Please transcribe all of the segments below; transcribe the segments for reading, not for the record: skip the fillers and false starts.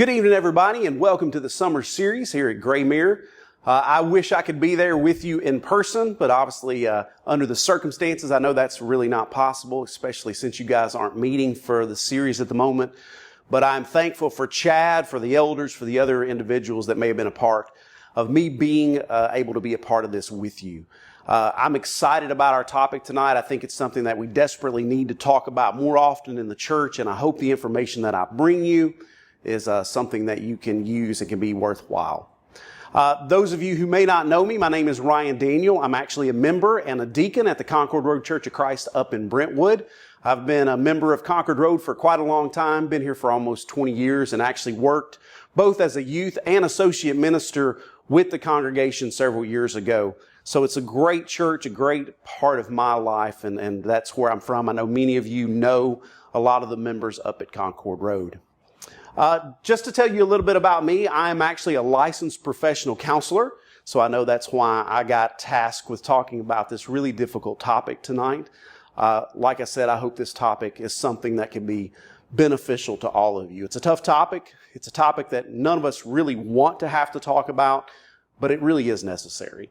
Good evening, everybody, and welcome to the summer series here at Graymere. I wish I could be there with you in person, but obviously under the circumstances, I know that's really not possible, especially since you guys aren't meeting for the series at the moment. But I'm thankful for Chad, for the elders, for the other individuals that may have been a part of me being able to be a part of this with you. I'm excited about our topic tonight. I think it's something that we desperately need to talk about more often in the church, and I hope the information that I bring you is something that you can use and can be worthwhile. Those of you who may not know me, my name is Ryan Daniel. I'm actually a member and a deacon at the Concord Road Church of Christ up in Brentwood. I've been a member of Concord Road for quite a long time, been here for almost 20 years, and actually worked both as a youth and associate minister with the congregation several years ago. So it's a great church, a great part of my life, and that's where I'm from. I know many of you know a lot of the members up at Concord Road. Just to tell you a little bit about me, I'm actually a licensed professional counselor, so I know that's why I got tasked with talking about this really difficult topic tonight. Like I said, I hope this topic is something that can be beneficial to all of you. It's a tough topic. It's a topic that none of us really want to have to talk about, but it really is necessary.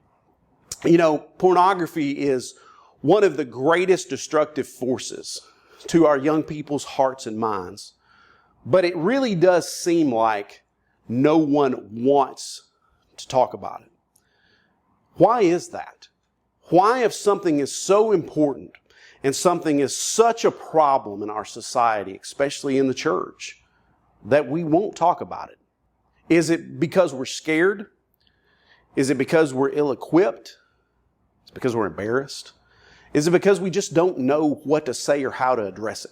You know, pornography is one of the greatest destructive forces to our young people's hearts and minds. But it really does seem like no one wants to talk about it. Why is that? Why, if something is so important and something is such a problem in our society, especially in the church, that we won't talk about it? Is it because we're scared? Is it because we're ill-equipped? Is it because we're embarrassed? Is it because we just don't know what to say or how to address it?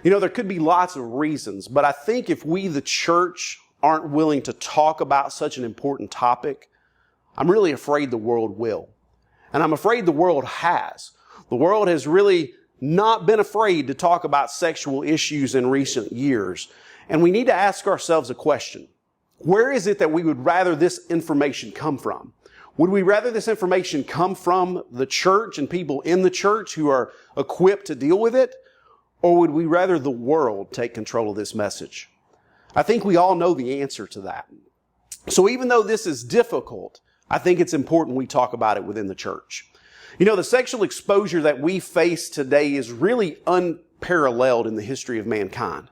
You know, there could be lots of reasons, but I think if we, the church, aren't willing to talk about such an important topic, I'm really afraid the world will. And I'm afraid the world has. The world has really not been afraid to talk about sexual issues in recent years. And we need to ask ourselves a question. Where is it that we would rather this information come from? Would we rather this information come from the church and people in the church who are equipped to deal with it? Or would we rather the world take control of this message? I think we all know the answer to that. So even though this is difficult, I think it's important we talk about it within the church. You know, the sexual exposure that we face today is really unparalleled in the history of mankind.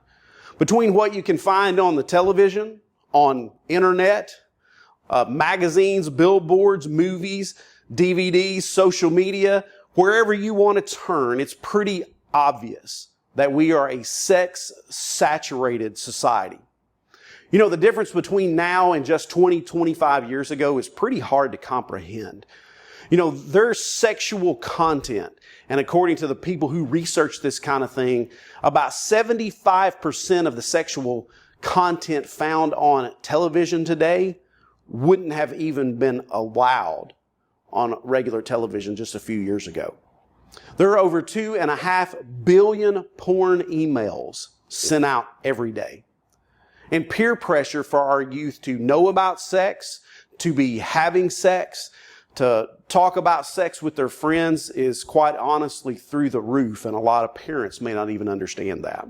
Between what you can find on the television, on internet, magazines, billboards, movies, DVDs, social media, wherever you want to turn, it's pretty obvious that we are a sex-saturated society. You know, the difference between now and just 20, 25 years ago is pretty hard to comprehend. You know, there's sexual content, and according to the people who research this kind of thing, about 75% of the sexual content found on television today wouldn't have even been allowed on regular television just a few years ago. There are over 2.5 billion porn emails sent out every day. And peer pressure for our youth to know about sex, to be having sex, to talk about sex with their friends is quite honestly through the roof, and a lot of parents may not even understand that.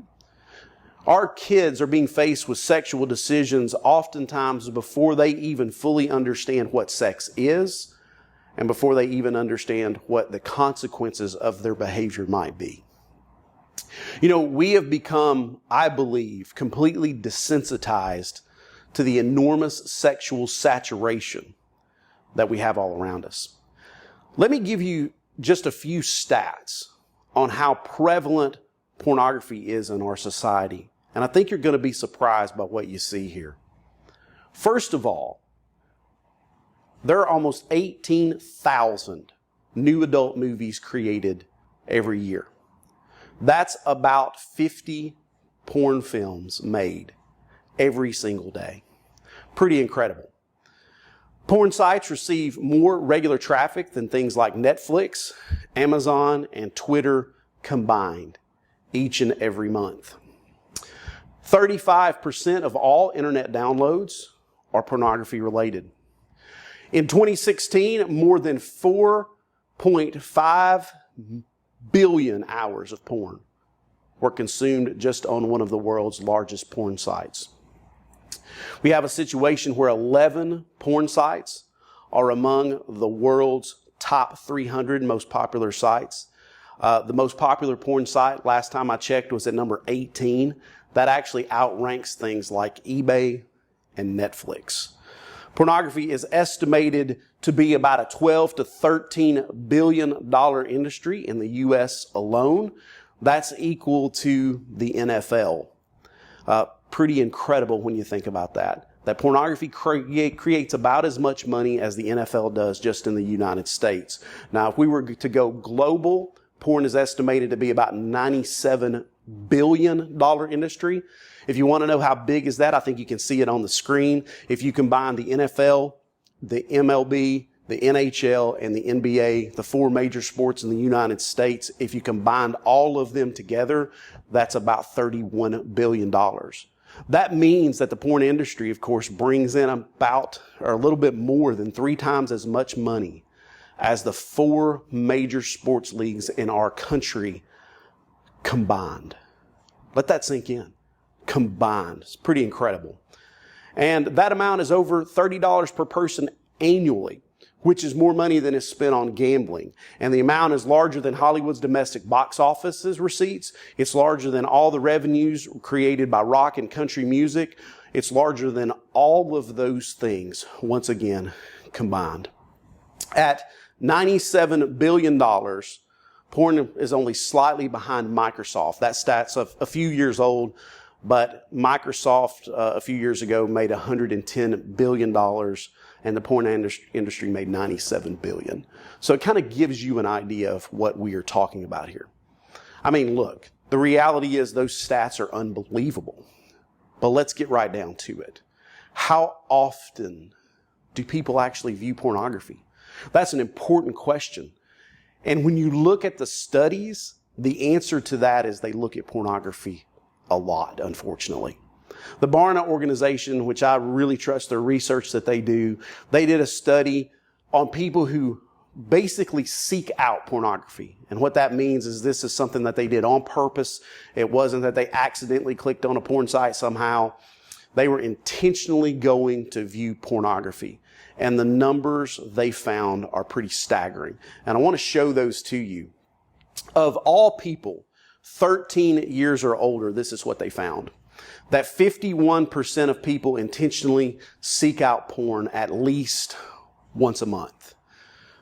Our kids are being faced with sexual decisions oftentimes before they even fully understand what sex is, and before they even understand what the consequences of their behavior might be. You know, we have become, I believe, completely desensitized to the enormous sexual saturation that we have all around us. Let me give you just a few stats on how prevalent pornography is in our society. And I think you're going to be surprised by what you see here. First of all, there are almost 18,000 new adult movies created every year. That's about 50 porn films made every single day. Pretty incredible. Porn sites receive more regular traffic than things like Netflix, Amazon, and Twitter combined each and every month. 35% of all internet downloads are pornography related. In 2016, more than 4.5 billion hours of porn were consumed just on one of the world's largest porn sites. We have a situation where 11 porn sites are among the world's top 300 most popular sites. The most popular porn site, last time I checked, was at number 18. That actually outranks things like eBay and Netflix. Pornography is estimated to be about a $12 to $13 billion industry in the U.S. alone. That's equal to the NFL. Pretty incredible when you think about that. That pornography creates about as much money as the NFL does just in the United States. Now, if we were to go global, porn is estimated to be about $97 billion industry. If you want to know how big is that, I think you can see it on the screen. If you combine the NFL, the MLB, the NHL, and the NBA, the four major sports in the United States, if you combined all of them together, that's about $31 billion. That means that the porn industry, of course, brings in about, or a little bit more than 3 times as much money as the 4 major sports leagues in our country combined. Let that sink in. Combined. It's pretty incredible. And that amount is over $30 per person annually, which is more money than is spent on gambling. And the amount is larger than Hollywood's domestic box office's receipts. It's larger than all the revenues created by rock and country music. It's larger than all of those things, once again, combined. At $97 billion, porn is only slightly behind Microsoft. That stat's a few years old, but Microsoft a few years ago made $110 billion, and the porn industry made $97 billion. So it kind of gives you an idea of what we are talking about here. I mean, look, the reality is those stats are unbelievable. But let's get right down to it. How often do people actually view pornography? That's an important question. And when you look at the studies, the answer to that is they look at pornography a lot, unfortunately. The Barna organization, which I really trust their research that they do, they did a study on people who basically seek out pornography. And what that means is this is something that they did on purpose. It wasn't that they accidentally clicked on a porn site somehow. They were intentionally going to view pornography. And the numbers they found are pretty staggering. And I want to show those to you. Of all people, 13 years or older, this is what they found. That 51% of people intentionally seek out porn at least once a month.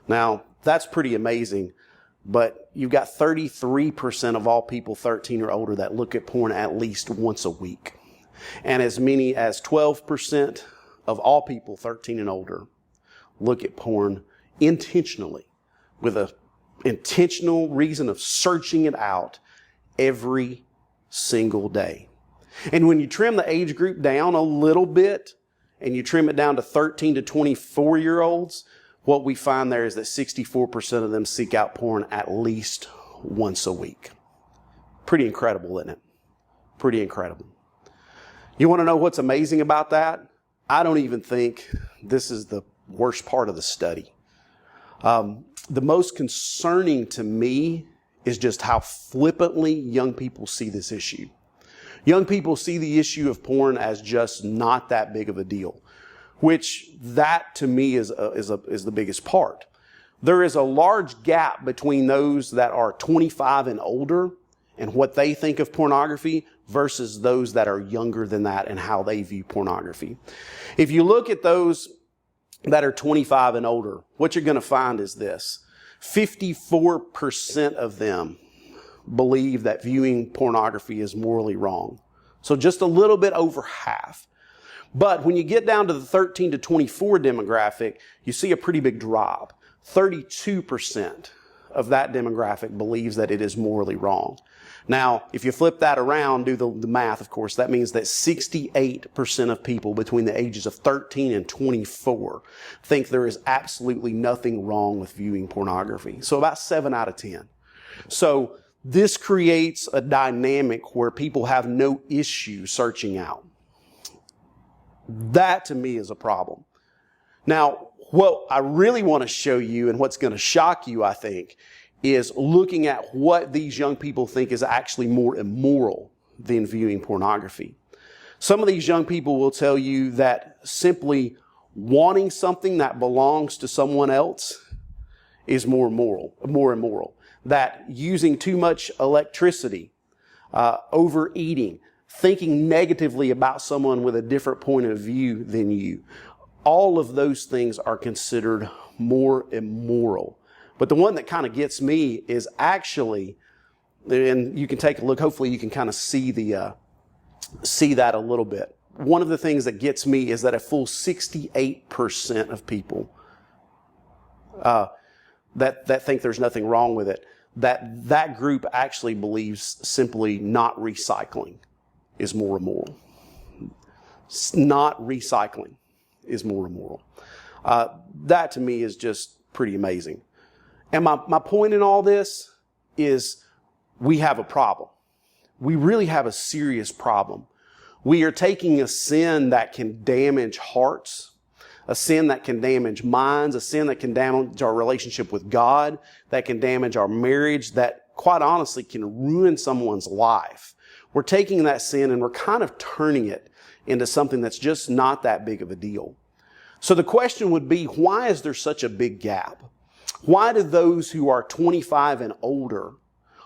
Now, that's pretty amazing, but you've got 33% of all people 13 or older that look at porn at least once a week. And as many as 12% of all people 13 and older look at porn intentionally, with an intentional reason of searching it out every single day. And when you trim the age group down a little bit, and you trim it down to 13 to 24-year-olds, what we find there is that 64% of them seek out porn at least once a week. Pretty incredible, isn't it? Pretty incredible. You want to know what's amazing about that? I don't even think this is the worst part of the study. The most concerning to me is just how flippantly young people see this issue. Young people see the issue of porn as just not that big of a deal, which that to me is the biggest part. There is a large gap between those that are 25 and older and what they think of pornography versus those that are younger than that and how they view pornography. If you look at those that are 25 and older, what you're going to find is this. 54% of them believe that viewing pornography is morally wrong. So just a little bit over half. But when you get down to the 13 to 24 demographic, you see a pretty big drop. 32% of that demographic believes that it is morally wrong. Now, if you flip that around, do the math, of course, that means that 68% of people between the ages of 13 and 24 think there is absolutely nothing wrong with viewing pornography. So about 7 out of 10. So this creates a dynamic where people have no issue searching out. That to me is a problem. Now, what I really want to show you and what's going to shock you, I think, is looking at what these young people think is actually more immoral than viewing pornography. Some of these young people will tell you that simply wanting something that belongs to someone else is more immoral. That using too much electricity, overeating, thinking negatively about someone with a different point of view than you, all of those things are considered more immoral. But the one that kind of gets me is actually, and you can take a look, hopefully you can kind of see that a little bit. One of the things that gets me is that a full 68% of people that think there's nothing wrong with it, that group actually believes simply not recycling is more immoral. Not recycling is more immoral. That to me is just pretty amazing. And my point in all this is we have a problem. We really have a serious problem. We are taking a sin that can damage hearts, a sin that can damage minds, a sin that can damage our relationship with God, that can damage our marriage, that quite honestly can ruin someone's life. We're taking that sin and we're kind of turning it into something that's just not that big of a deal. So the question would be, why is there such a big gap? Why do those who are 25 and older,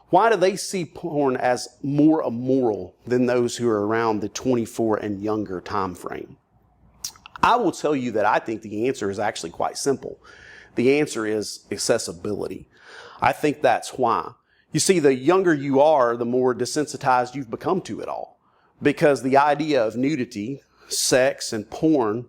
why do they see porn as more immoral than those who are around the 24 and younger time frame? I will tell you that I think the answer is actually quite simple. The answer is accessibility. I think that's why. You see, the younger you are, the more desensitized you've become to it all. Because the idea of nudity, sex, and porn,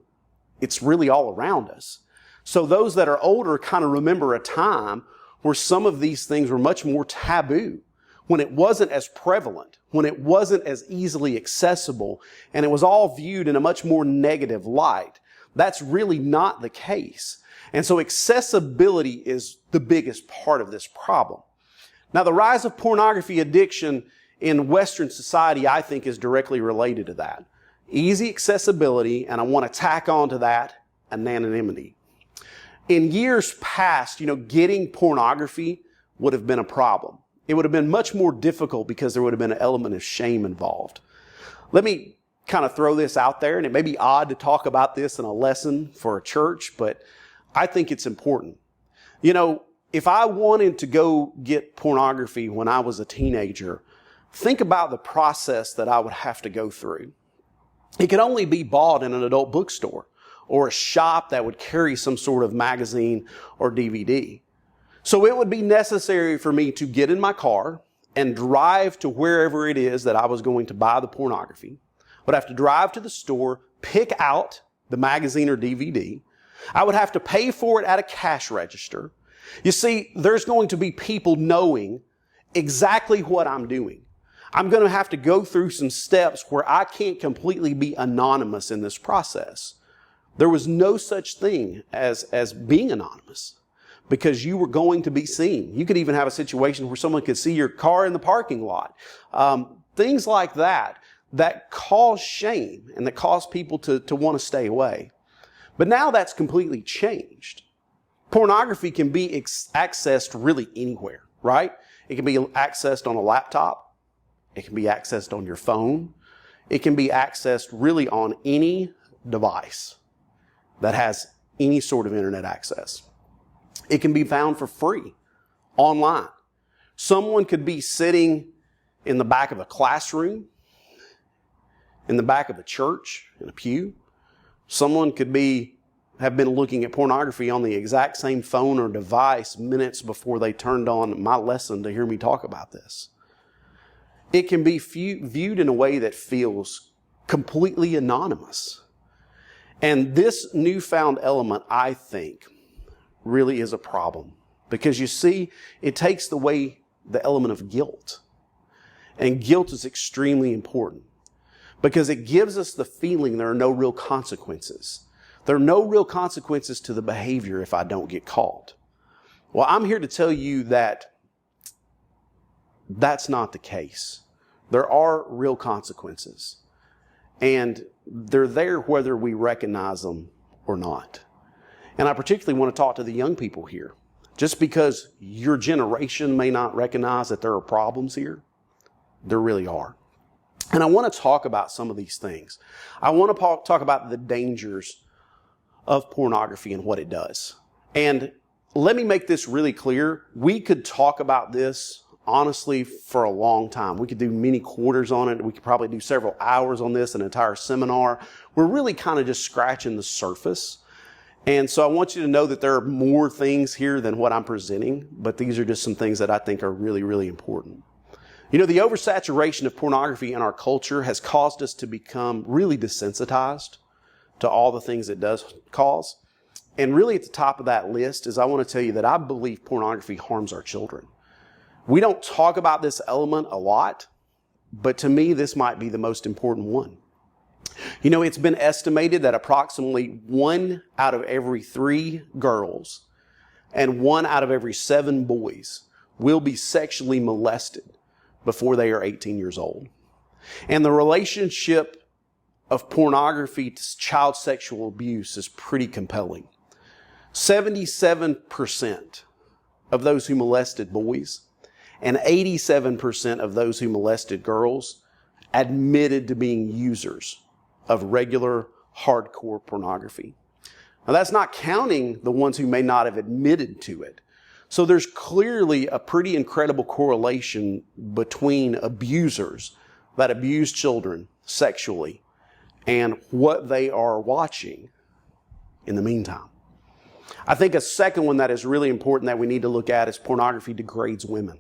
it's really all around us. So those that are older kind of remember a time where some of these things were much more taboo, when it wasn't as prevalent, when it wasn't as easily accessible, and it was all viewed in a much more negative light. That's really not the case. And so accessibility is the biggest part of this problem. Now, the rise of pornography addiction in Western society, I think, is directly related to that. Easy accessibility, and I want to tack on to that anonymity. In years past, getting pornography would have been a problem. It would have been much more difficult because there would have been an element of shame involved. Let me kind of throw this out there, and it may be odd to talk about this in a lesson for a church, but I think it's important. If I wanted to go get pornography when I was a teenager, think about the process that I would have to go through. It could only be bought in an adult bookstore or a shop that would carry some sort of magazine or DVD. So it would be necessary for me to get in my car and drive to wherever it is that I was going to buy the pornography. I would have to drive to the store, pick out the magazine or DVD. I would have to pay for it at a cash register. You see, there's going to be people knowing exactly what I'm doing. I'm going to have to go through some steps where I can't completely be anonymous in this process. There was no such thing as being anonymous because you were going to be seen. You could even have a situation where someone could see your car in the parking lot. Things like that cause shame and that cause people to want to stay away. But now that's completely changed. Pornography can be accessed really anywhere, right? It can be accessed on a laptop. It can be accessed on your phone. It can be accessed really on any device that has any sort of internet access. It can be found for free online. Someone could be sitting in the back of a classroom, in the back of a church, in a pew. Someone could have been looking at pornography on the exact same phone or device minutes before they turned on my lesson to hear me talk about this. It can be viewed in a way that feels completely anonymous. And this newfound element, I think, really is a problem. Because you see, it takes away the element of guilt. And guilt is extremely important. Because it gives us the feeling there are no real consequences. There are no real consequences to the behavior if I don't get caught. Well, I'm here to tell you that that's not the case. There are real consequences. And they're there whether we recognize them or not. And I particularly want to talk to the young people here. Just because your generation may not recognize that there are problems here, there really are. And I want to talk about some of these things. I want to talk about the dangers of pornography and what it does. And let me make this really clear. We could talk about this honestly for a long time. We could do many quarters on it. We could probably do several hours on this, an entire seminar. We're really kind of just scratching the surface. And so I want you to know that there are more things here than what I'm presenting, but these are just some things that I think are really, really important. You know, the oversaturation of pornography in our culture has caused us to become really desensitized to all the things it does cause. And really at the top of that list is I want to tell you that I believe pornography harms our children. We don't talk about this element a lot, but to me, this might be the most important one. You know, it's been estimated that approximately 1 out of every 3 girls and 1 out of every 7 boys will be sexually molested before they are 18 years old. And the relationship of pornography to child sexual abuse is pretty compelling. 77% of those who molested boys and 87% of those who molested girls admitted to being users of regular hardcore pornography. Now that's not counting the ones who may not have admitted to it. So there's clearly a pretty incredible correlation between abusers that abuse children sexually and what they are watching in the meantime. I think a second one that is really important that we need to look at is pornography degrades women.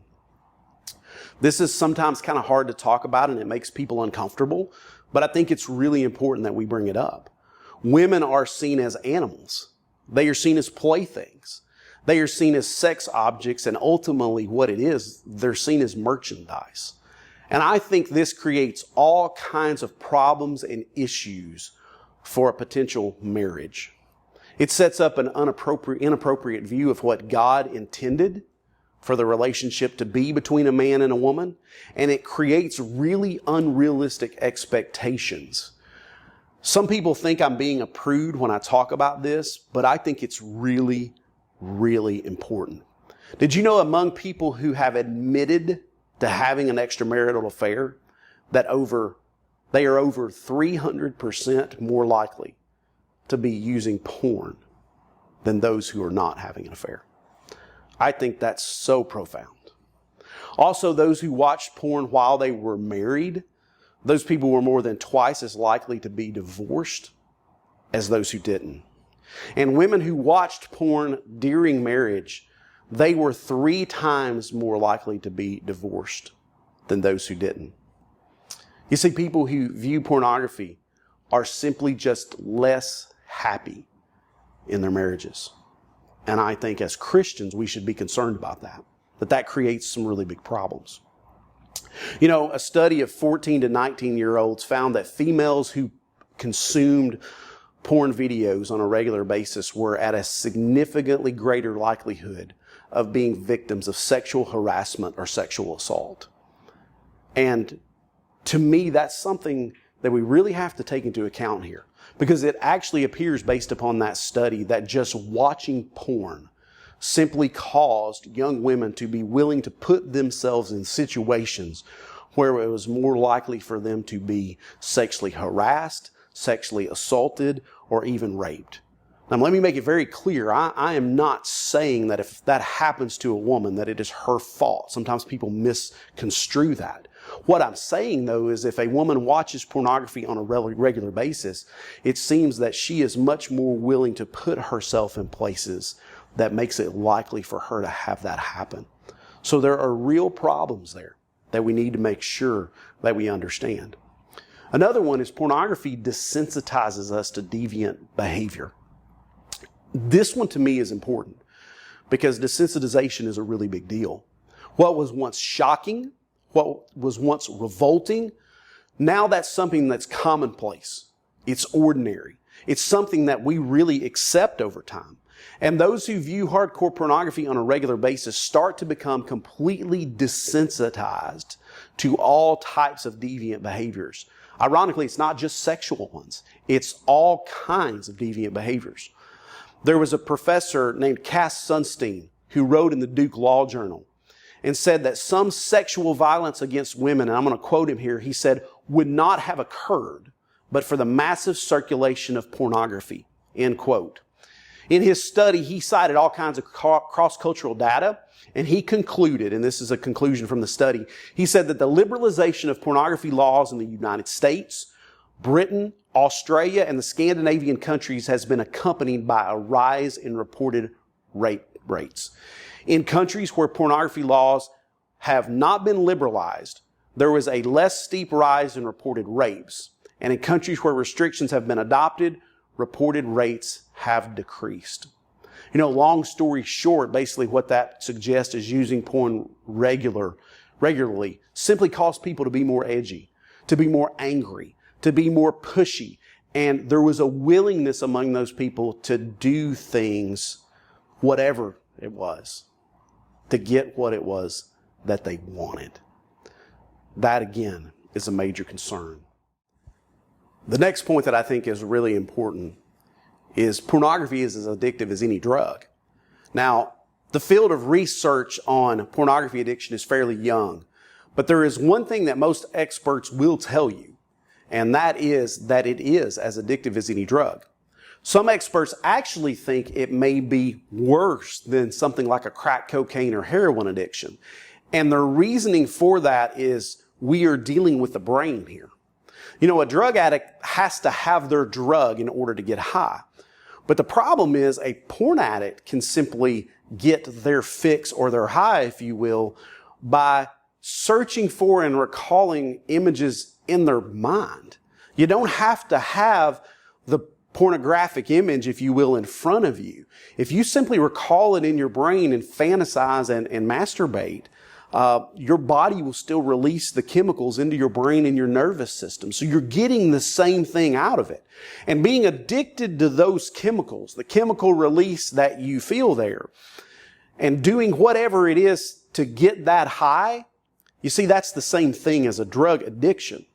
This is sometimes kind of hard to talk about and it makes people uncomfortable, but I think it's really important that we bring it up. Women are seen as animals. They are seen as playthings. They are seen as sex objects, and ultimately what it is, they're seen as merchandise. And I think this creates all kinds of problems and issues for a potential marriage. It sets up an inappropriate view of what God intended for the relationship to be between a man and a woman, and it creates really unrealistic expectations. Some people think I'm being a prude when I talk about this, but I think it's really, really important. Did you know among people who have admitted to having an extramarital affair that they are over 300% more likely to be using porn than those who are not having an affair? I think that's so profound. Also, those who watched porn while they were married, those people were more than twice as likely to be divorced as those who didn't. And women who watched porn during marriage, they were 3 times more likely to be divorced than those who didn't. You see, people who view pornography are simply just less happy in their marriages. And I think as Christians, we should be concerned about that creates some really big problems. You know, a study of 14 to 19-year-olds found that females who consumed porn videos on a regular basis were at a significantly greater likelihood of being victims of sexual harassment or sexual assault. And to me, that's something that we really have to take into account here, because it actually appears based upon that study that just watching porn simply caused young women to be willing to put themselves in situations where it was more likely for them to be sexually harassed, sexually assaulted, or even raped. Now, let me make it very clear. I am not saying that if that happens to a woman, that it is her fault. Sometimes people misconstrue that. What I'm saying, though, is if a woman watches pornography on a regular basis, it seems that she is much more willing to put herself in places that makes it likely for her to have that happen. So there are real problems there that we need to make sure that we understand. Another one is pornography desensitizes us to deviant behavior. This one to me is important because desensitization is a really big deal. What was once shocking, what was once revolting, now that's something that's commonplace. It's ordinary. It's something that we really accept over time. And those who view hardcore pornography on a regular basis start to become completely desensitized to all types of deviant behaviors. Ironically, it's not just sexual ones. It's all kinds of deviant behaviors. There was a professor named Cass Sunstein who wrote in the Duke Law Journal and said that some sexual violence against women, and I'm going to quote him here, he said, would not have occurred but for the massive circulation of pornography, end quote. In his study, he cited all kinds of cross-cultural data, and he concluded, and this is a conclusion from the study, he said that the liberalization of pornography laws in the United States, Britain, Australia, and the Scandinavian countries has been accompanied by a rise in reported rape rates. In countries where pornography laws have not been liberalized, there was a less steep rise in reported rapes. And in countries where restrictions have been adopted, reported rates have decreased. You know, long story short, basically what that suggests is using porn regularly simply cause people to be more edgy, to be more angry, to be more pushy. And there was a willingness among those people to do things, whatever it was, to get what it was that they wanted. That, again, is a major concern. The next point that I think is really important is pornography is as addictive as any drug. Now, the field of research on pornography addiction is fairly young, but there is one thing that most experts will tell you, and that is that it is as addictive as any drug. Some experts actually think it may be worse than something like a crack cocaine or heroin addiction. And their reasoning for that is we are dealing with the brain here. You know, a drug addict has to have their drug in order to get high. But the problem is a porn addict can simply get their fix or their high, if you will, by searching for and recalling images in their mind. You don't have to have the pornographic image, if you will, in front of you. If you simply recall it in your brain and fantasize and masturbate, your body will still release the chemicals into your brain and your nervous system. So you're getting the same thing out of it. And being addicted to those chemicals, the chemical release that you feel there, and doing whatever it is to get that high, you see, that's the same thing as a drug addiction.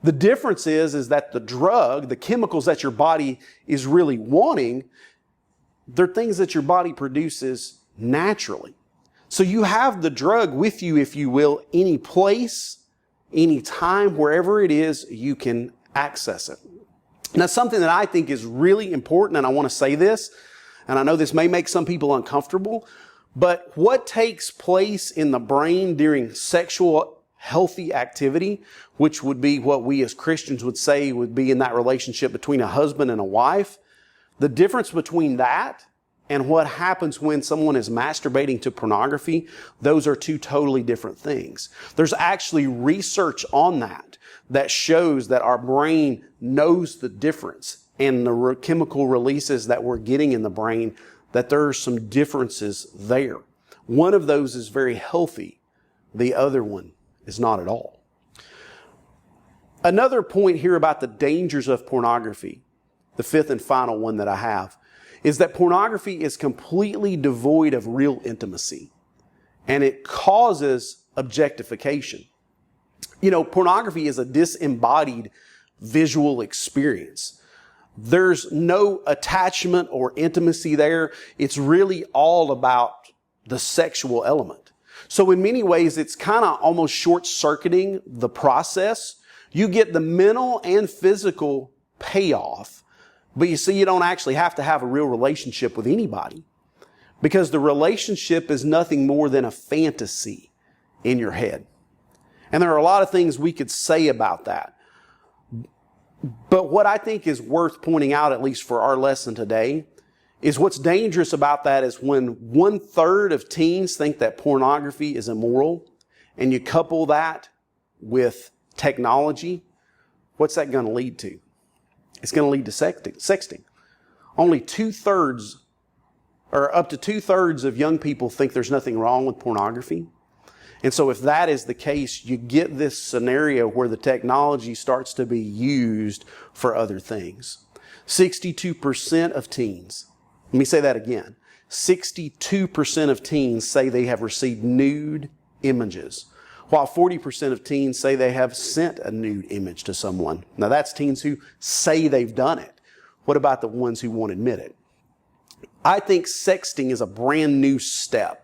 The difference is that the drug, the chemicals that your body is really wanting, they're things that your body produces naturally. So you have the drug with you, if you will, any place, any time, wherever it is, you can access it. Now, something that I think is really important, and I want to say this, and I know this may make some people uncomfortable, but what takes place in the brain during sexual healthy activity, which would be what we as Christians would say would be in that relationship between a husband and a wife, the difference between that and what happens when someone is masturbating to pornography, those are two totally different things. There's actually research on that shows that our brain knows the difference, and the chemical releases that we're getting in the brain, that there are some differences there. One of those is very healthy. The other one is not at all. Another point here about the dangers of pornography, the fifth and final one that I have, is that pornography is completely devoid of real intimacy, and it causes objectification. You know, pornography is a disembodied visual experience. There's no attachment or intimacy there. It's really all about the sexual element. So in many ways, it's kind of almost short-circuiting the process. You get the mental and physical payoff, but you see, you don't actually have to have a real relationship with anybody, because the relationship is nothing more than a fantasy in your head. And there are a lot of things we could say about that. But what I think is worth pointing out, at least for our lesson today, is what's dangerous about that is when 1/3 of teens think that pornography is immoral, and you couple that with technology, what's that going to lead to? It's going to lead to sexting. Only 2/3, or up to 2/3 of young people think there's nothing wrong with pornography. And so if that is the case, you get this scenario where the technology starts to be used for other things. 62% of teens, let me say that again, 62% of teens say they have received nude images, while 40% of teens say they have sent a nude image to someone. Now that's teens who say they've done it. What about the ones who won't admit it? I think sexting is a brand new step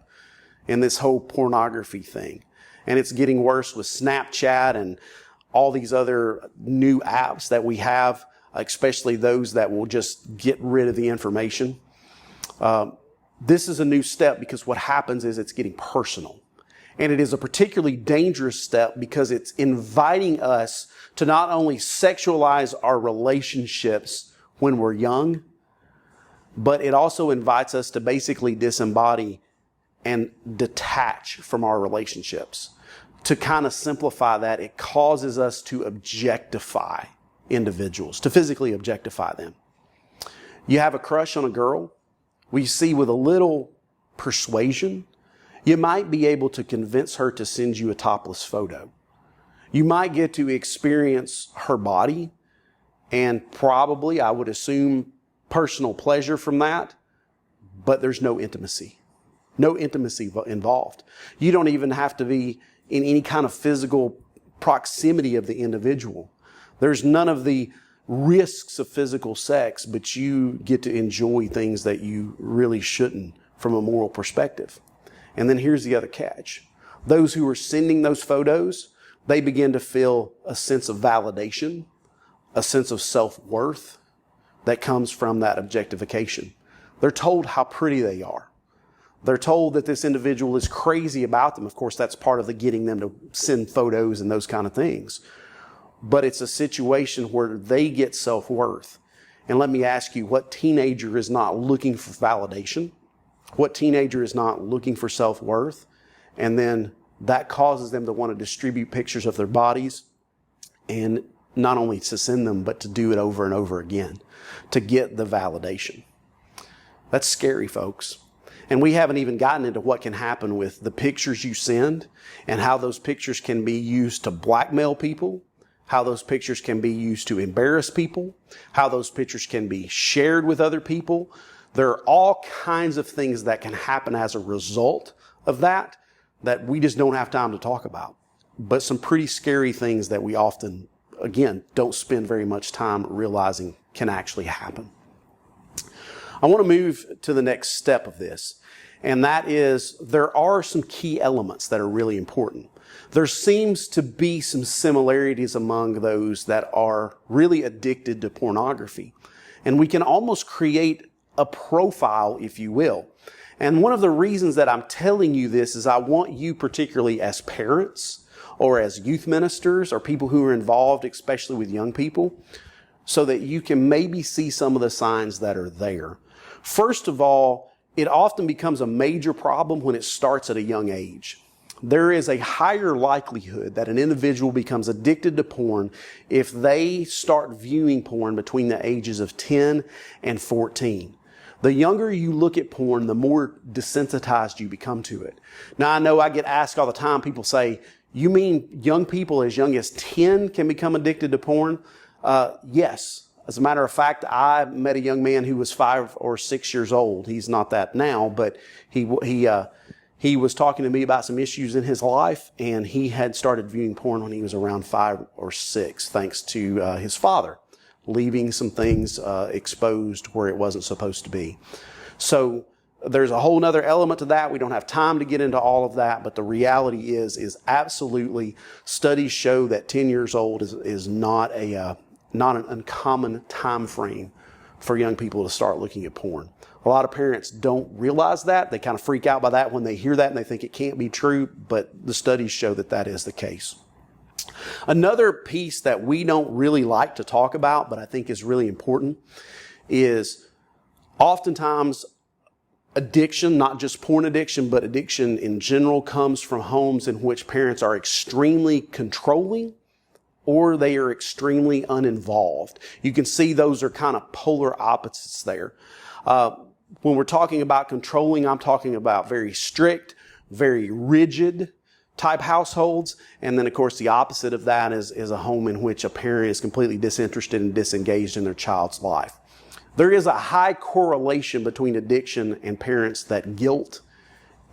in this whole pornography thing. And it's getting worse with Snapchat and all these other new apps that we have, especially those that will just get rid of the information. This is a new step because what happens is it's getting personal. And it is a particularly dangerous step because it's inviting us to not only sexualize our relationships when we're young, but it also invites us to basically disembody and detach from our relationships. To kind of simplify that, it causes us to objectify individuals, to physically objectify them. You have a crush on a girl, we see with a little persuasion, you might be able to convince her to send you a topless photo. You might get to experience her body and probably, I would assume, personal pleasure from that, but there's no intimacy. No intimacy involved. You don't even have to be in any kind of physical proximity of the individual. There's none of the risks of physical sex, but you get to enjoy things that you really shouldn't from a moral perspective. And then here's the other catch. Those who are sending those photos, they begin to feel a sense of validation, a sense of self-worth that comes from that objectification. They're told how pretty they are. They're told that this individual is crazy about them. Of course, that's part of the getting them to send photos and those kind of things. But it's a situation where they get self-worth. And let me ask you, what teenager is not looking for validation? What teenager is not looking for self-worth? And then that causes them to want to distribute pictures of their bodies, and not only to send them, but to do it over and over again to get the validation. That's scary, folks. And we haven't even gotten into what can happen with the pictures you send and how those pictures can be used to blackmail people, how those pictures can be used to embarrass people, how those pictures can be shared with other people. There are all kinds of things that can happen as a result of that we just don't have time to talk about. But some pretty scary things that we often, again, don't spend very much time realizing can actually happen. I want to move to the next step of this, and that is there are some key elements that are really important. There seems to be some similarities among those that are really addicted to pornography, and we can almost create a profile, if you will. And one of the reasons that I'm telling you this is I want you, particularly as parents or as youth ministers or people who are involved, especially with young people, so that you can maybe see some of the signs that are there. First of all, it often becomes a major problem when it starts at a young age. There is a higher likelihood that an individual becomes addicted to porn if they start viewing porn between the ages of 10 and 14. The younger you look at porn, the more desensitized you become to it. Now, I know I get asked all the time, people say, you mean young people as young as 10 can become addicted to porn? Yes. As a matter of fact, I met a young man who was 5 or 6 years old. He's not that now, but he was talking to me about some issues in his life, and he had started viewing porn when he was around 5 or 6, thanks to his father leaving some things exposed where it wasn't supposed to be. So there's a whole other element to that. We don't have time to get into all of that, but the reality is absolutely studies show that 10 years old is not an uncommon time frame for young people to start looking at porn. A lot of parents don't realize that. They kind of freak out by that when they hear that and they think it can't be true, but the studies show that that is the case. Another piece that we don't really like to talk about, but I think is really important, is oftentimes addiction, not just porn addiction, but addiction in general, comes from homes in which parents are extremely controlling or they are extremely uninvolved. You can see those are kind of polar opposites there. When we're talking about controlling, I'm talking about very strict, very rigid type households. And then, of course, the opposite of that is a home in which a parent is completely disinterested and disengaged in their child's life. There is a high correlation between addiction and parents that guilt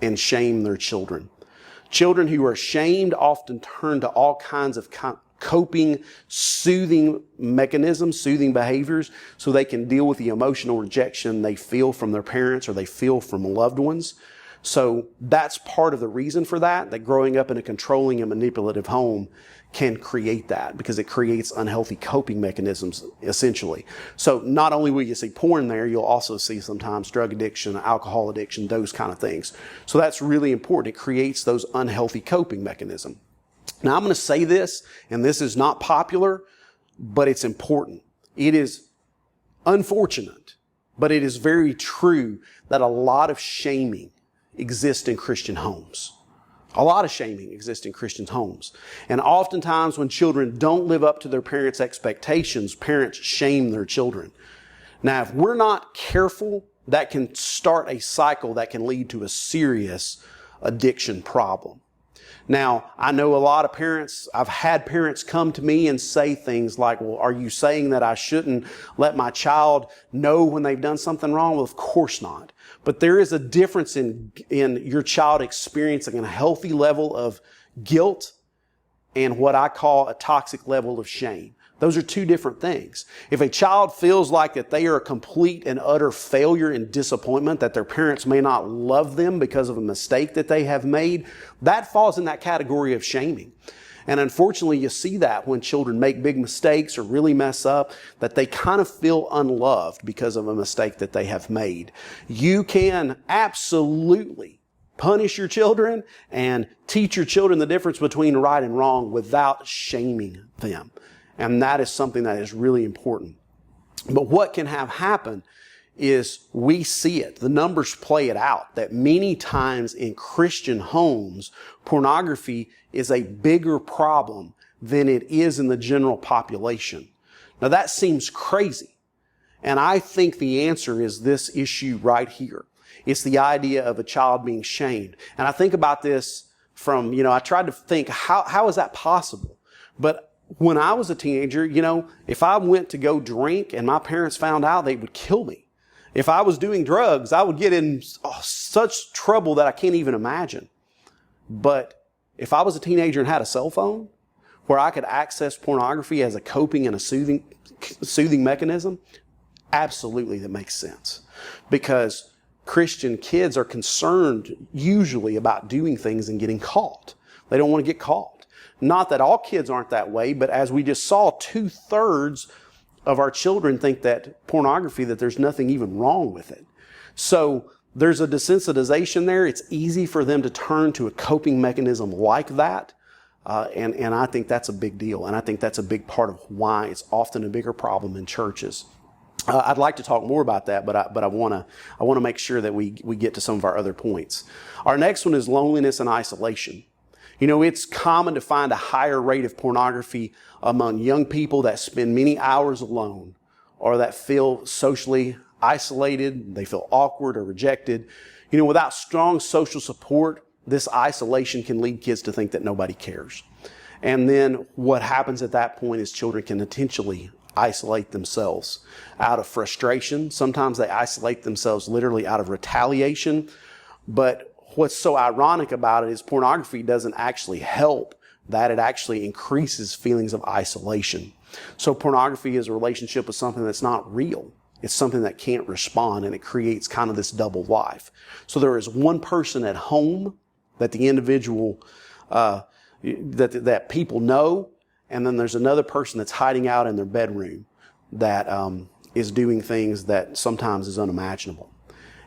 and shame their children. Children who are shamed often turn to all kinds of coping, soothing mechanisms, soothing behaviors, so they can deal with the emotional rejection they feel from their parents or they feel from loved ones. So that's part of the reason for that growing up in a controlling and manipulative home can create that, because it creates unhealthy coping mechanisms, essentially. So not only will you see porn there, you'll also see sometimes drug addiction, alcohol addiction, those kind of things. So that's really important. It creates those unhealthy coping mechanisms. Now I'm going to say this, and this is not popular, but it's important. It is unfortunate, but it is very true that a lot of shaming exists in Christian homes. A lot of shaming exists in Christian homes. And oftentimes when children don't live up to their parents' expectations, parents shame their children. Now, if we're not careful, that can start a cycle that can lead to a serious addiction problem. Now, I know a lot of parents, I've had parents come to me and say things like, well, are you saying that I shouldn't let my child know when they've done something wrong? Well, of course not. But there is a difference in your child experiencing a healthy level of guilt and what I call a toxic level of shame. Those are two different things. If a child feels like that they are a complete and utter failure and disappointment, that their parents may not love them because of a mistake that they have made, that falls in that category of shaming. And unfortunately, you see that when children make big mistakes or really mess up, that they kind of feel unloved because of a mistake that they have made. You can absolutely punish your children and teach your children the difference between right and wrong without shaming them. And that is something that is really important. But what can have happen is we see it. The numbers play it out that many times in Christian homes, pornography is a bigger problem than it is in the general population. Now that seems crazy. And I think the answer is this issue right here. It's the idea of a child being shamed. And I think about this from, I tried to think, how is that possible? But when I was a teenager, if I went to go drink and my parents found out, they would kill me. If I was doing drugs, I would get in such trouble that I can't even imagine. But if I was a teenager and had a cell phone where I could access pornography as a coping and a soothing mechanism, absolutely that makes sense. Because Christian kids are concerned usually about doing things and getting caught. They don't want to get caught. Not that all kids aren't that way, but as we just saw, 2/3 of our children think that pornography, that there's nothing even wrong with it. So there's a desensitization there. It's easy for them to turn to a coping mechanism like that. And I think that's a big deal. And I think that's a big part of why it's often a bigger problem in churches. I'd like to talk more about that, but I want to make sure that we get to some of our other points. Our next one is loneliness and isolation. It's common to find a higher rate of pornography among young people that spend many hours alone or that feel socially isolated, they feel awkward or rejected. Without strong social support, this isolation can lead kids to think that nobody cares. And then what happens at that point is children can intentionally isolate themselves out of frustration. Sometimes they isolate themselves literally out of retaliation. But what's so ironic about it is pornography doesn't actually help that. It actually increases feelings of isolation. So pornography is a relationship with something that's not real. It's something that can't respond, and it creates kind of this double life. So there is one person at home that the individual, that people know, and then there's another person that's hiding out in their bedroom that is doing things that sometimes is unimaginable.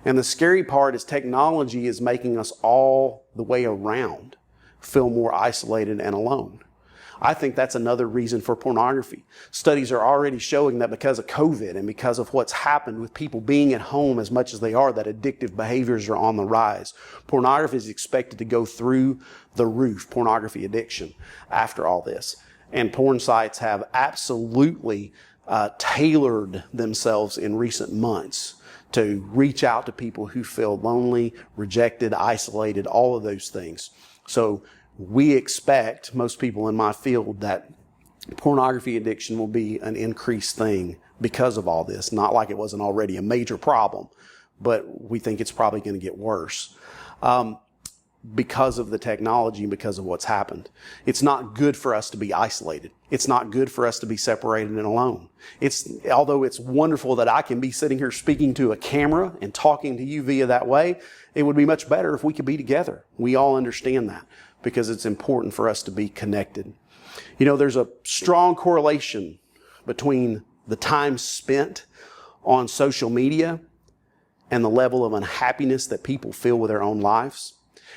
And the scary part is technology is making us all the way around feel more isolated and alone. I think that's another reason for pornography. Studies are already showing that because of COVID and because of what's happened with people being at home as much as they are, that addictive behaviors are on the rise. Pornography is expected to go through the roof, pornography addiction, after all this. And porn sites have absolutely tailored themselves in recent months to reach out to people who feel lonely, rejected, isolated, all of those things. So we expect, most people in my field, that pornography addiction will be an increased thing because of all this. Not like it wasn't already a major problem, but we think it's probably going to get worse. because of the technology and because of what's happened. It's not good for us to be isolated. It's not good for us to be separated and alone. Although it's wonderful that I can be sitting here speaking to a camera and talking to you via that way, it would be much better if we could be together. We all understand that because it's important for us to be connected. You know, there's a strong correlation between the time spent on social media and the level of unhappiness that people feel with their own lives.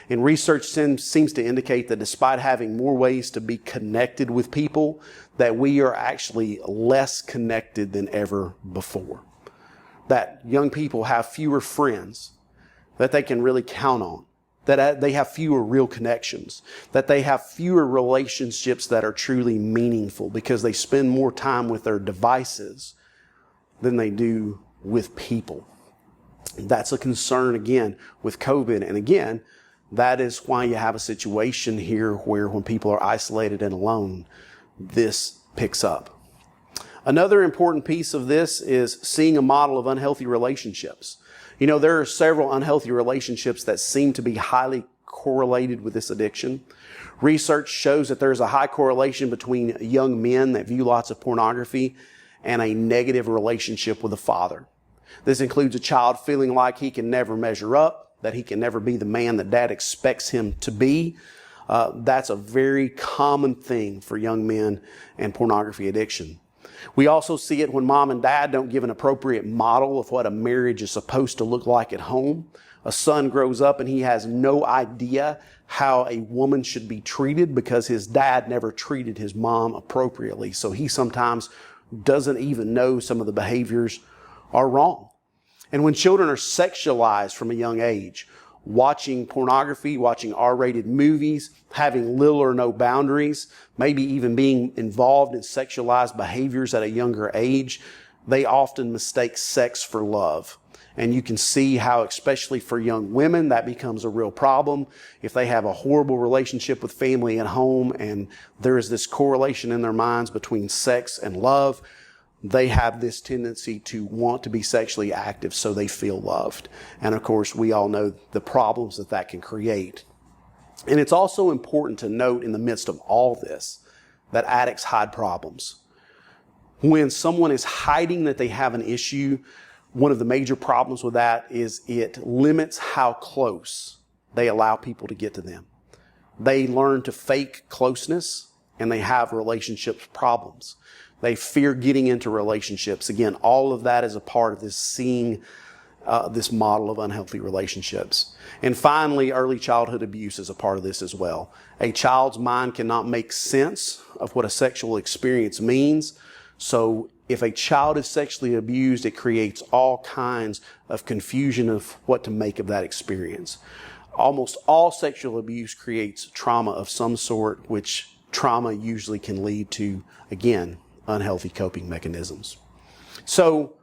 And research seems to indicate that despite having more ways to be connected with people, that we are actually less connected than ever before. That young people have fewer friends that they can really count on. That they have fewer real connections. That they have fewer relationships that are truly meaningful because they spend more time with their devices than they do with people. That's a concern again with COVID. And again, that is why you have a situation here where when people are isolated and alone, this picks up. Another important piece of this is seeing a model of unhealthy relationships. You know, there are several unhealthy relationships that seem to be highly correlated with this addiction. Research shows that there's a high correlation between young men that view lots of pornography and a negative relationship with a father. This includes a child feeling like he can never measure up, that he can never be the man that dad expects him to be. That's a very common thing for young men and pornography addiction. We also see it when mom and dad don't give an appropriate model of what a marriage is supposed to look like at home. A son grows up and he has no idea how a woman should be treated because his dad never treated his mom appropriately. So he sometimes doesn't even know some of the behaviors are wrong. And when children are sexualized from a young age, watching pornography, watching R-rated movies, having little or no boundaries, maybe even being involved in sexualized behaviors at a younger age, they often mistake sex for love. And you can see how, especially for young women, that becomes a real problem. If they have a horrible relationship with family at home and there is this correlation in their minds between sex and love, they have this tendency to want to be sexually active so they feel loved. And of course, we all know the problems that that can create. And it's also important to note in the midst of all this that addicts hide problems. When someone is hiding that they have an issue, one of the major problems with that is it limits how close they allow people to get to them. They learn to fake closeness and they have relationships problems. They fear getting into relationships. Again, all of that is a part of this seeing this model of unhealthy relationships. And finally, early childhood abuse is a part of this as well. A child's mind cannot make sense of what a sexual experience means. So if a child is sexually abused, it creates all kinds of confusion of what to make of that experience. Almost all sexual abuse creates trauma of some sort, which trauma usually can lead to, again, unhealthy coping mechanisms. So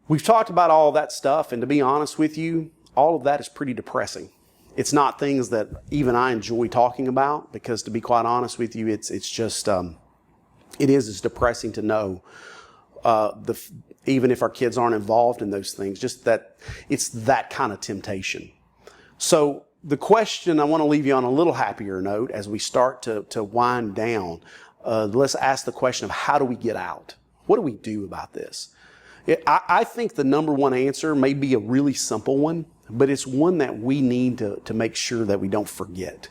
we've talked about all that stuff, and to be honest with you, all of that is pretty depressing. It's not things that even I enjoy talking about because, to be quite honest with you, it's depressing to know even if our kids aren't involved in those things, just that it's that kind of temptation. So the question, I want to leave you on a little happier note as we start to wind down. Let's ask the question of how do we get out? What do we do about this? I think the number one answer may be a really simple one, but it's one that we need to make sure that we don't forget.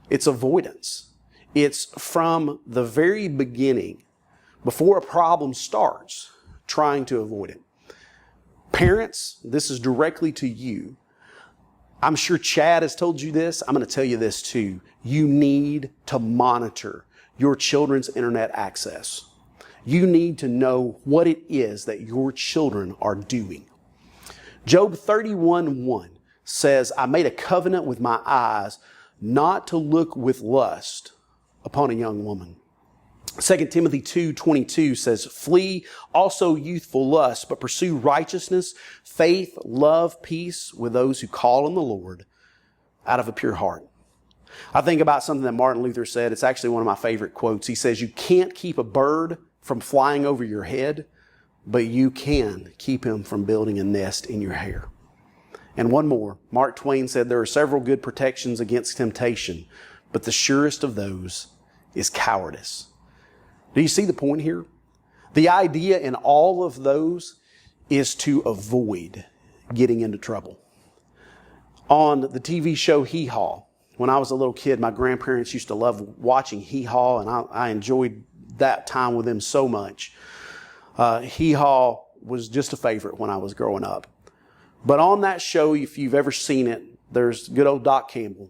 It's avoidance. It's from the very beginning, before a problem starts, trying to avoid it. Parents, this is directly to you. I'm sure Chad has told you this. I'm going to tell you this too. You need to monitor your children's internet access. You need to know what it is that your children are doing. Job 31:1 says, I made a covenant with my eyes not to look with lust upon a young woman. 2 Timothy 2:22 says, flee also youthful lust, but pursue righteousness, faith, love, peace with those who call on the Lord out of a pure heart. I think about something that Martin Luther said. It's actually one of my favorite quotes. He says, you can't keep a bird from flying over your head, but you can keep him from building a nest in your hair. And one more. Mark Twain said there are several good protections against temptation, but the surest of those is cowardice. Do you see the point here? The idea in all of those is to avoid getting into trouble. On the TV show Hee Haw, when I was a little kid, my grandparents used to love watching Hee Haw, and I enjoyed that time with them so much. Hee Haw was just a favorite when I was growing up. But on that show, if you've ever seen it, there's good old Doc Campbell.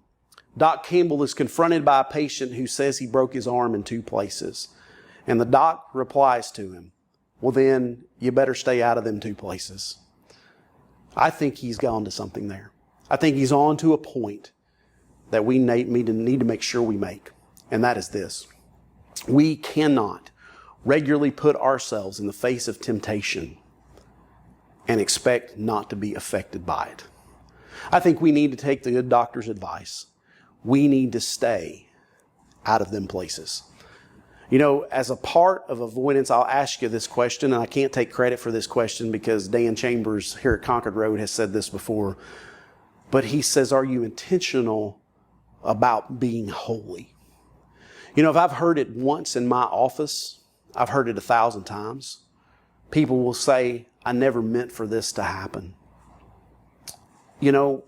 Doc Campbell is confronted by a patient who says he broke his arm in 2 places. And the doc replies to him, well then, you better stay out of them 2 places. I think he's gone to something there. I think he's on to a point that we need to make sure we make. And that is this. We cannot regularly put ourselves in the face of temptation and expect not to be affected by it. I think we need to take the good doctor's advice. We need to stay out of them places. You know, as a part of avoidance, I'll ask you this question, and I can't take credit for this question because Dan Chambers here at Concord Road has said this before. But he says, are you intentional about being holy? You know, if I've heard it once in my office, I've heard it 1,000 times. People will say, I never meant for this to happen. You know,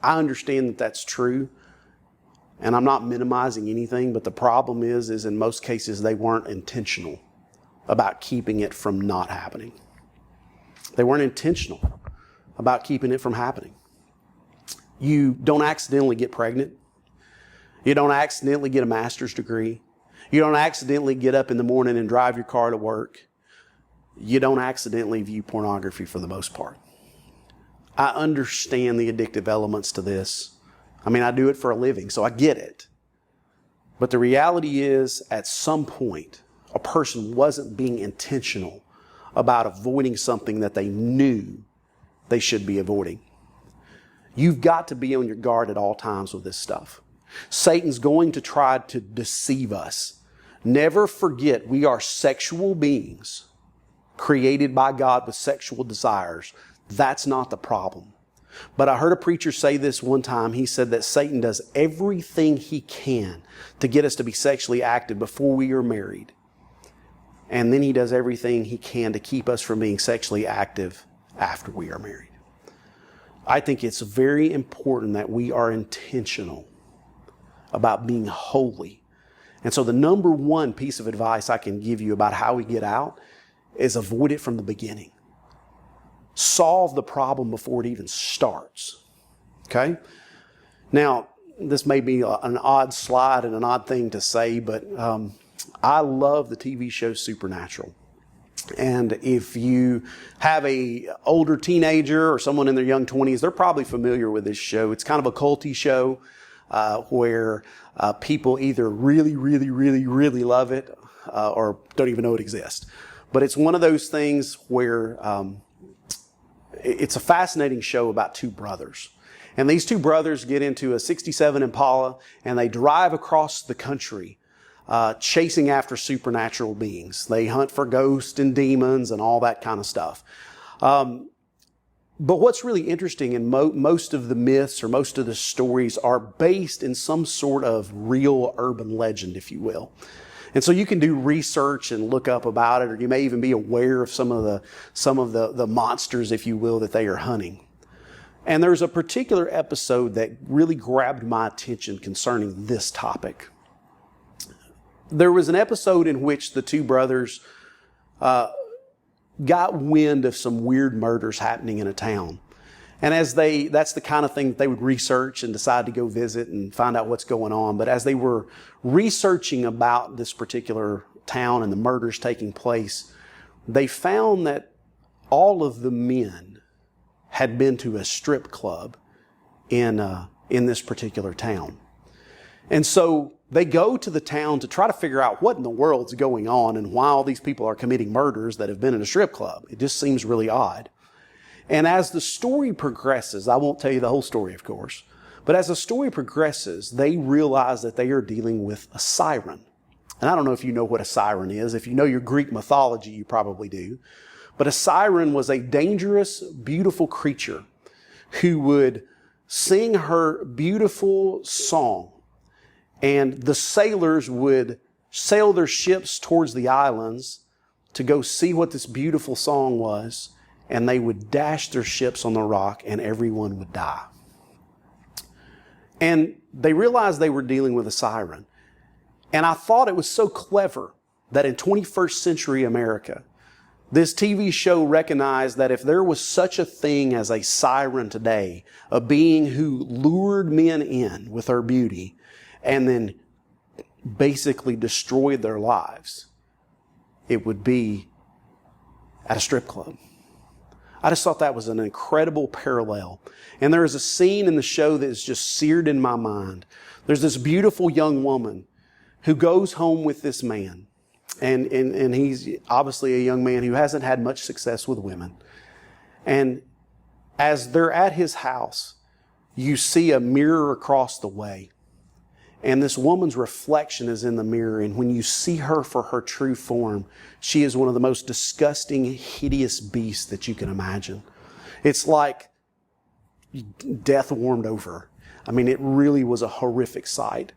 I understand that that's true, and I'm not minimizing anything, but the problem is in most cases they weren't intentional about keeping it from not happening. They weren't intentional about keeping it from happening. You don't accidentally get pregnant. You don't accidentally get a master's degree. You don't accidentally get up in the morning and drive your car to work. You don't accidentally view pornography for the most part. I understand the addictive elements to this. I mean, I do it for a living, so I get it. But the reality is, at some point, a person wasn't being intentional about avoiding something that they knew they should be avoiding. You've got to be on your guard at all times with this stuff. Satan's going to try to deceive us. Never forget, we are sexual beings created by God with sexual desires. That's not the problem. But I heard a preacher say this one time. He said that Satan does everything he can to get us to be sexually active before we are married. And then he does everything he can to keep us from being sexually active after we are married. I think it's very important that we are intentional about being holy. And so the number one piece of advice I can give you about how we get out is avoid it from the beginning. Solve the problem before it even starts. Okay? Now, this may be an odd slide and an odd thing to say, but I love the TV show Supernatural. And if you have a older teenager or someone in their young 20s, they're probably familiar with this show. It's kind of a culty show where people either really, really, really, really love it or don't even know it exists. But it's one of those things where it's a fascinating show about 2 brothers. And these 2 brothers get into a 67 Impala and they drive across the country chasing after supernatural beings. They hunt for ghosts and demons and all that kind of stuff. But what's really interesting, and most of the myths or most of the stories are based in some sort of real urban legend, if you will. And so you can do research and look up about it, or you may even be aware of some of the monsters, if you will, that they are hunting. And there's a particular episode that really grabbed my attention concerning this topic. There was an episode in which the 2 brothers got wind of some weird murders happening in a town. And that's the kind of thing that they would research and decide to go visit and find out what's going on. But as they were researching about this particular town and the murders taking place, they found that all of the men had been to a strip club in this particular town. And so they go to the town to try to figure out what in the world's going on and why all these people are committing murders that have been in a strip club. It just seems really odd. And as the story progresses, I won't tell you the whole story, of course, but as the story progresses, they realize that they are dealing with a siren. And I don't know if you know what a siren is. If you know your Greek mythology, you probably do. But a siren was a dangerous, beautiful creature who would sing her beautiful song, and the sailors would sail their ships towards the islands to go see what this beautiful song was, and they would dash their ships on the rock and everyone would die. And they realized they were dealing with a siren. And I thought it was so clever that in 21st century America, this TV show recognized that if there was such a thing as a siren today, a being who lured men in with her beauty and then basically destroyed their lives, it would be at a strip club. I just thought that was an incredible parallel. And there is a scene in the show that is just seared in my mind. There's this beautiful young woman who goes home with this man. And he's obviously a young man who hasn't had much success with women. And as they're at his house, you see a mirror across the way. And this woman's reflection is in the mirror. And when you see her for her true form, she is one of the most disgusting, hideous beasts that you can imagine. It's like death warmed over her. I mean, it really was a horrific sight.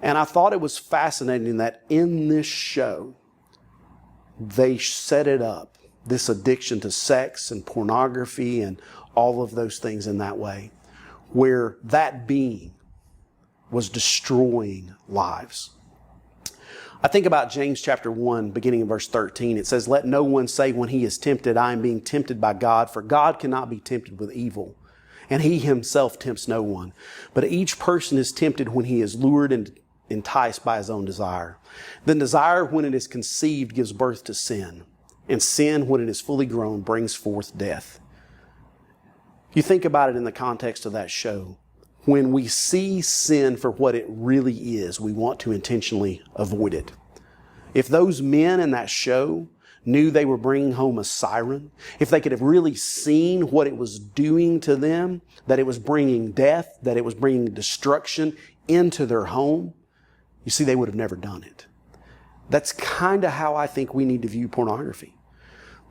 And I thought it was fascinating that in this show, they set it up, this addiction to sex and pornography and all of those things in that way, where that being was destroying lives. I think about James chapter 1, beginning in verse 13. It says, "Let no one say when he is tempted, I am being tempted by God, for God cannot be tempted with evil. And he himself tempts no one. But each person is tempted when he is lured and enticed by his own desire. Then desire, when it is conceived, gives birth to sin. And sin, when it is fully grown, brings forth death." You think about it in the context of that show. When we see sin for what it really is, we want to intentionally avoid it. If those men in that show knew they were bringing home a siren, if they could have really seen what it was doing to them, that it was bringing death, that it was bringing destruction into their home, you see, they would have never done it. That's kind of how I think we need to view pornography.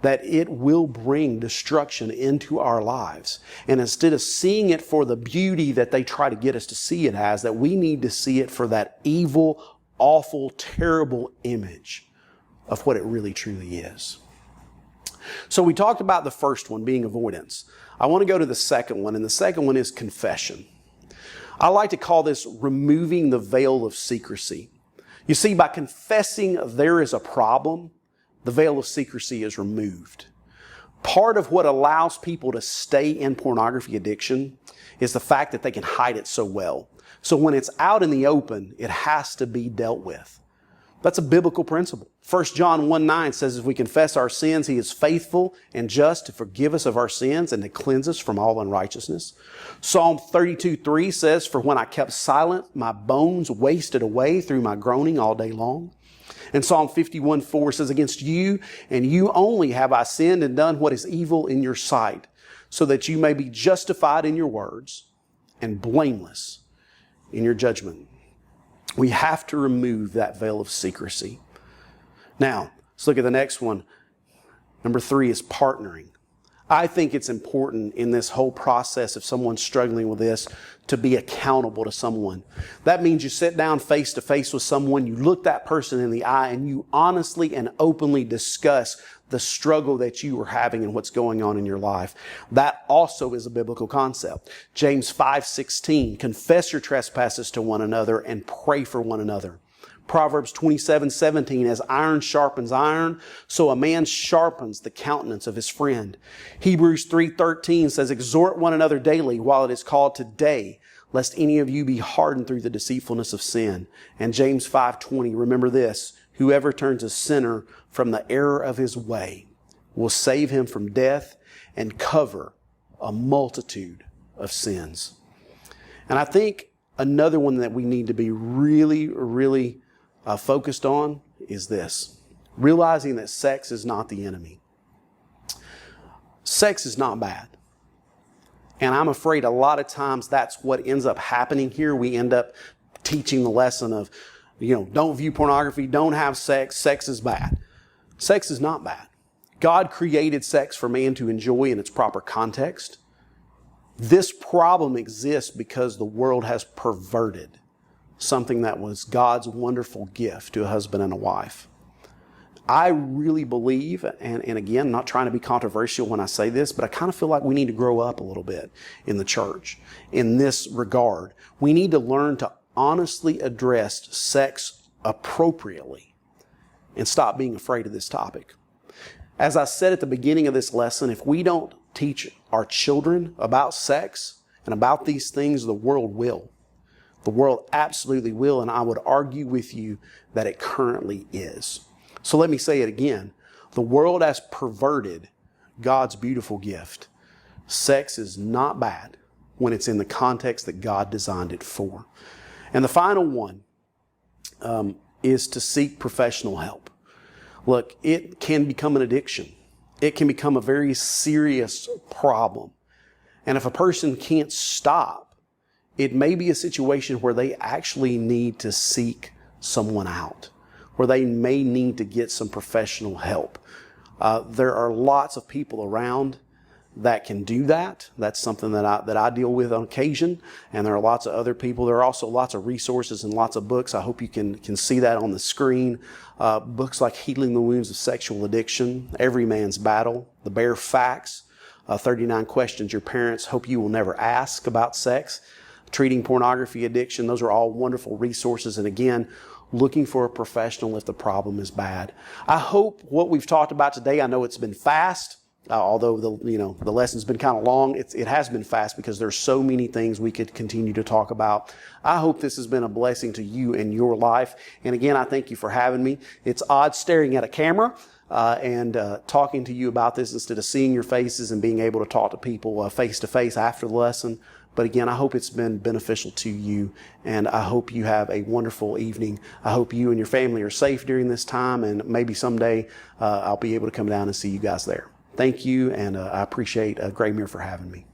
That it will bring destruction into our lives. And instead of seeing it for the beauty that they try to get us to see it as, that we need to see it for that evil, awful, terrible image of what it really truly is. So we talked about the first one being avoidance. I want to go to the second one, and the second one is confession. I like to call this removing the veil of secrecy. You see, by confessing there is a problem, the veil of secrecy is removed. Part of what allows people to stay in pornography addiction is the fact that they can hide it so well. So when it's out in the open, it has to be dealt with. That's a biblical principle. 1 John 1:9 says, if we confess our sins, He is faithful and just to forgive us of our sins and to cleanse us from all unrighteousness. Psalm 32:3 says, for when I kept silent, my bones wasted away through my groaning all day long. And Psalm 51:4 says, against you and you only have I sinned and done what is evil in your sight, so that you may be justified in your words and blameless in your judgment. We have to remove that veil of secrecy. Now, let's look at the next one. Number 3 is partnering. I think it's important in this whole process of someone struggling with this to be accountable to someone. That means you sit down face to face with someone, you look that person in the eye, and you honestly and openly discuss the struggle that you are having and what's going on in your life. That also is a biblical concept. James 5:16, confess your trespasses to one another and pray for one another. Proverbs 27:17, as iron sharpens iron, so a man sharpens the countenance of his friend. Hebrews 3:13 says, exhort one another daily while it is called today, lest any of you be hardened through the deceitfulness of sin. And James 5:20, remember this, whoever turns a sinner from the error of his way will save him from death and cover a multitude of sins. And I think another one that we need to be really focused on is this. Realizing that sex is not the enemy. Sex is not bad. And I'm afraid a lot of times that's what ends up happening here. We end up teaching the lesson of, don't view pornography, don't have sex, sex is bad. Sex is not bad. God created sex for man to enjoy in its proper context. This problem exists because the world has perverted something that was God's wonderful gift to a husband and a wife. I really believe, and again, not trying to be controversial when I say this, but I kind of feel like we need to grow up a little bit in the church in this regard. We need to learn to honestly address sex appropriately and stop being afraid of this topic. As I said at the beginning of this lesson, if we don't teach our children about sex and about these things, the world will. The world absolutely will, and I would argue with you that it currently is. So let me say it again. The world has perverted God's beautiful gift. Sex is not bad when it's in the context that God designed it for. And the final one is to seek professional help. Look, it can become an addiction. It can become a very serious problem. And if a person can't stop, it may be a situation where they actually need to seek someone out, where they may need to get some professional help. There are lots of people around that can do that. That's something that I deal with on occasion. And there are lots of other people. There are also lots of resources and lots of books. I hope you can see that on the screen. Books like Healing the Wounds of Sexual Addiction, Every Man's Battle, The Bare Facts, 39 Questions Your Parents Hope You Will Never Ask About Sex, Treating Pornography Addiction. Those are all wonderful resources. And again, looking for a professional if the problem is bad. I hope what we've talked about today, I know it's been fast. Although the lesson's been kind of long, it has been fast because there's so many things we could continue to talk about. I hope this has been a blessing to you in your life. And again, I thank you for having me. It's odd staring at a camera and talking to you about this instead of seeing your faces and being able to talk to people face to face after the lesson. But again, I hope it's been beneficial to you, and I hope you have a wonderful evening. I hope you and your family are safe during this time, and maybe someday I'll be able to come down and see you guys there. Thank you, and I appreciate Graymere for having me.